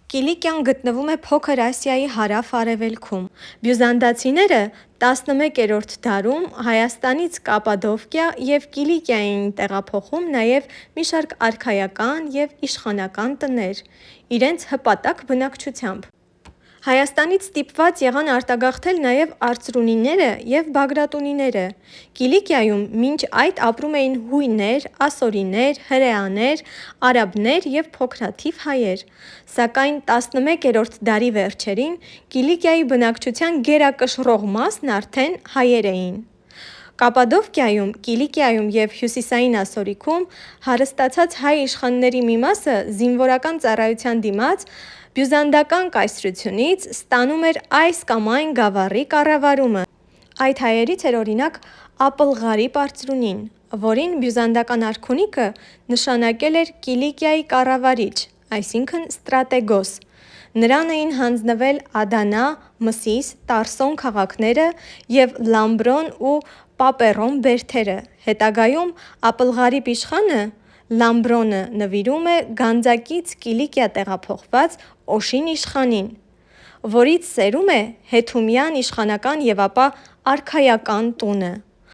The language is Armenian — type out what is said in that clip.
Կիլիկիան գտնվում է Փոքր Ասիայի հարավ-արևելքում։ Բյուզանդացիները 11-րդ դարում Հայաստանից Կապադովկիա և Կիլիկիա էին տեղափոխում նաև մի շարք արքայական և իշխանական տներ՝ իրենց հպատակ բնակչությամբ։ Հայաստանից ստիպված եղան արտագաղթել նաև արծրունիները և բագրատունիները։ Կիլիկիայում մինչ այդ ապրում էին հույներ, ասորիներ, հրեաներ, արաբներ և փոքրաթիվ հայեր։ Սակայն 11-րդ դարի վերջերին Կիլիկիայի բնակչության գերակշռող մասն արդեն հայեր էին։ Կապադովկիայում, Կիլիկիայում և Հյուսիսային Ասորիքում հարստացած հայ իշխանների մի մասը զինվորական ծառայության դիմաց բյուզանդական կայսրությունից ստանում էր այս կամ այն գավառի կառավարումը։ Այդ հայերից էր օրինակ Ապլղարիպ արծրունին, որին բյուզանդական արքունիքը նշանակել էր Կիլիկիայի կառավարիչ, այսինքն ստրատեգոս։ Նրան էին հանձնվել Ադանա, Մսիս, Տարսոն քաղաքները և Լամբրոն ու Պապեռոն բերդերը։ Հետագայում Ապլղարիպ իշխանը Լամբրոնը նվիրում է Գանձակից Կիլիկիա տեղափոխված Օշին իշխանին, որից սերում է Հեթումյան իշխանական և ապա արքայական տունը։